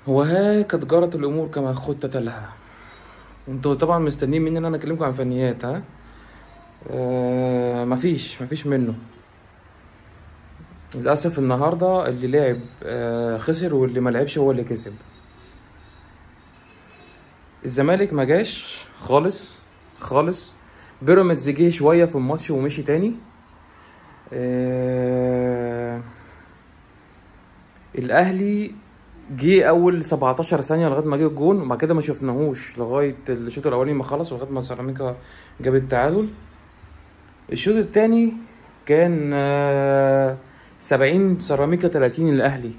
وها قد جرت الامور كما خطط لها. انتوا طبعا مستنيين مني ان انا اكلمكم عن فنيات، ها؟ مفيش منه. للاسف النهارده اللي لعب خسر، واللي ما لعبش هو اللي كسب. الزمالك ما جاش خالص خالص. بيراميدز جه شويه في الماتش ومشي تاني. الاهلي جه اول 17 ثانيه لغايه ما جه الجون، وبعد كده ما شفناهوش لغايه الشوط الاولاني ما خلص، ولغايه ما سيراميكا جاب التعادل. الشوط الثاني كان 70 سيراميكا 30 الاهلي.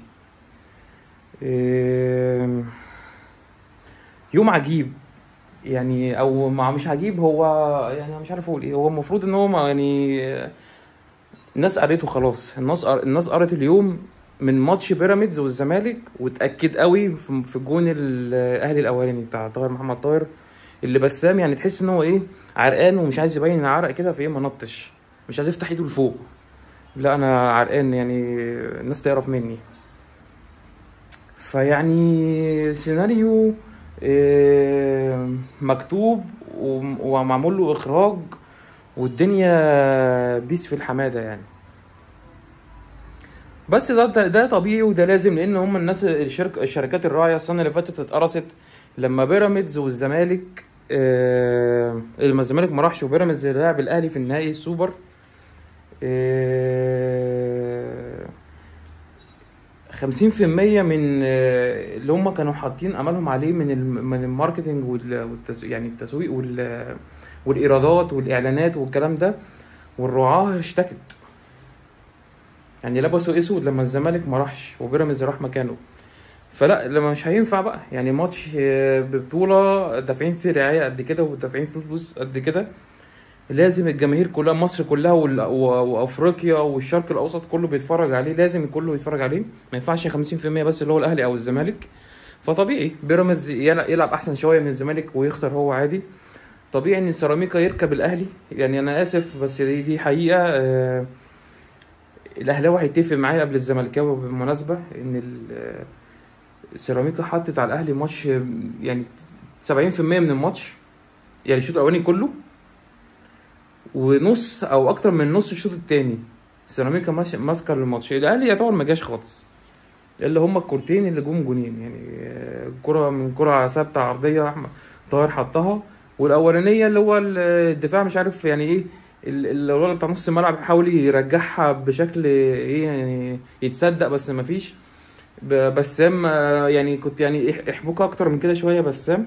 يوم عجيب يعني، او مش عجيب، هو يعني مش عارف اقول ايه. هو المفروض ان هو يعني الناس قريته خلاص. الناس قرت اليوم من ماتش بيراميدز والزمالك، واتاكد قوي في جون الاهلي الاولاني بتاع طاهر محمد طاهر، اللي بسام يعني تحس ان هو ايه، عرقان ومش عايز يبين عرق كده، فايه ما نطش، مش عايز يفتح ايده لفوق. لا انا عرقان يعني، الناس تعرف مني. فيعني سيناريو مكتوب ومعمول له اخراج، والدنيا بيس في الحماده يعني. بس ده طبيعي وده لازم، لان هم الناس الشركات الراعيه السنه اللي فاتت اتقرصت لما بيراميدز والزمالك لما الزمالك ما راحش وبيراميدز لعب الاهلي في النهائي السوبر. 50% من اللي هم كانوا حاطين املهم عليه من الماركتينج يعني التسويق والايرادات والاعلانات والكلام ده، والرعاه اشتكت يعني، لبسوا اسود لما الزمالك ما راحش وبيراميدز راح مكانه. فلا، لما مش هينفع بقى يعني ماتش ببطوله دافعين فيه رعايه قد كده ودافعين فيه فلوس قد كده، لازم الجماهير كلها، مصر كلها وافريقيا والشرق الاوسط كله بيتفرج عليه، لازم كله يتفرج عليه. ما ينفعش 50% بس اللي هو الاهلي او الزمالك. فطبيعي بيراميدز يلعب احسن شويه من الزمالك ويخسر هو عادي. طبيعي ان سيراميكا يركب الاهلي، يعني انا اسف بس دي حقيقه. الاهلاوي هيتفق معايا قبل الزملكاوي بالمناسبه ان سيراميكا حطت على الاهلي ماتش يعني 70% من الماتش، يعني الشوط الاولاني كله ونص او اكتر من نص الشوط الثاني. سيراميكا ماسكه الماتش. الاهلي يعتبر ما جاش خالص، اللي هما الكورتين اللي جم جونين يعني، كرة من كرة ثابته عرضيه احمد طاهر حطها، والاولانيه اللي هو الدفاع مش عارف يعني ايه، الولد بتاع نص الملعب حاول يرجعها بشكل ايه يعني يتصدق، بس ما فيش. بسام يعني كنت يعني احبكها اكتر من كده شويه بسام،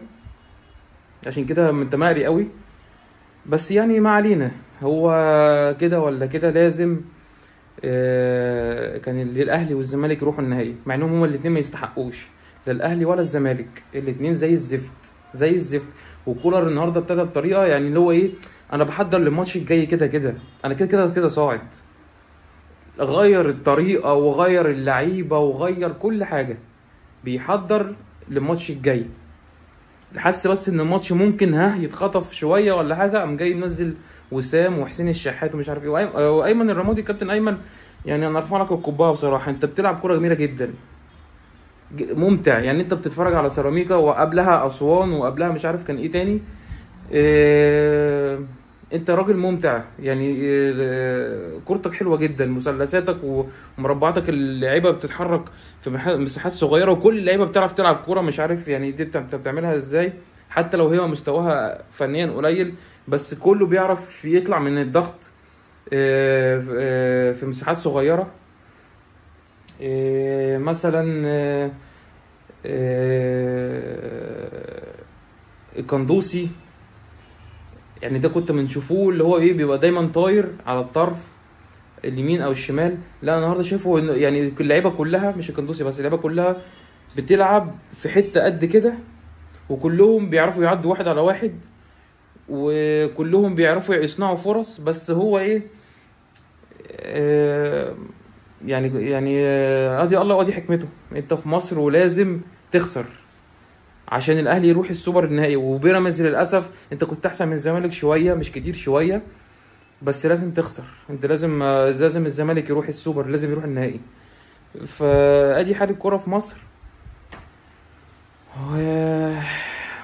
عشان كده انت مقري قوي. بس يعني ما علينا، هو كده ولا كده لازم كان الاهلي والزمالك يروحوا النهائي، مع انهم هما الاثنين ما يستحقوش، لا الاهلي ولا الزمالك، الاثنين زي الزفت زي الزفت. وكولر النهارده ابتدى بطريقه يعني اللي هو ايه، انا بحضر للماتش الجاي كده كده، انا كده صاعد. غير الطريقه وغير اللعيبه وغير كل حاجه، بيحضر للماتش الجاي. حس بس ان الماتش ممكن يتخطف شويه ولا حاجه، قام جاي منزل وسام وحسين الشحات ومش عارف ايه وايمن الرمادي. كابتن ايمن يعني انا ارفع لك القبعه بصراحه، انت بتلعب كوره جميله جدا، ممتع يعني. انت بتتفرج على سيراميكا وقبلها اسوان وقبلها مش عارف كان ايه تاني. انت راجل ممتع يعني، كورتك حلوه جدا، مثلثاتك ومربعاتك، اللعيبه بتتحرك في مساحات صغيره، وكل اللعيبه بتعرف تلعب كوره، مش عارف يعني دي انت بتعملها ازاي، حتى لو هي مستواها فنيا قليل، بس كله بيعرف يطلع من الضغط في مساحات صغيره. مثلا القندوسي يعني، ده كنت بنشوفوه اللي هو ايه، بيبقى دايما طاير على الطرف اليمين او الشمال. لا النهارده شايفه انه يعني اللعيبه كلها، مش القندوسي بس، اللعيبه كلها بتلعب في حته قد كده، وكلهم بيعرفوا يعدوا واحد على واحد، وكلهم بيعرفوا يصنعوا فرص. بس هو ايه يعني ادي الله وادي حكمته، انت في مصر ولازم تخسر عشان الاهلي يروح السوبر النهائي. وبيراميدز للاسف انت كنت احسن من الزمالك شويه، مش كتير شويه، بس لازم تخسر. انت لازم الزمالك يروح السوبر، لازم يروح النهائي. فادي حال الكوره في مصر.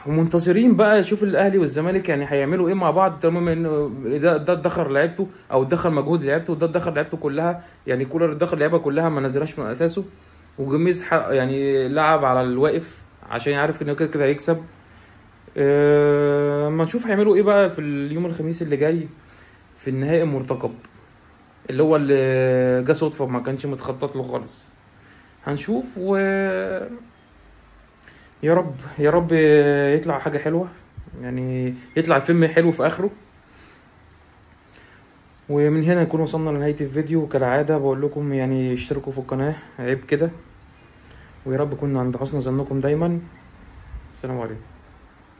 ومنتظرين بقى شوف الاهلي والزمالك يعني هيعملوا ايه مع بعض، طالما انه ده اتدخر لعيبته او اتدخر مجهود لعيبته، وده اتدخر لعيبته كلها. يعني كولر اتدخر لعيبه كلها ما نزلهاش من اساسه، وجميز يعني لعب على الواقف عشان يعرف انه كده كده هيكسب. اما نشوف هيعملوا ايه بقى في اليوم الخميس اللي جاي في النهائي المرتقب، اللي هو اللي جه صدفه ما كانش متخطط له خالص. هنشوف يا رب يا رب يطلع حاجة حلوة، يعني يطلع فيلم حلو في آخره. ومن هنا نكون وصلنا لنهاية الفيديو. كالعادة بقول لكم يعني اشتركوا في القناة، عيب كده. ويا رب كنا عند حسن ظنكم دايما. السلام عليكم.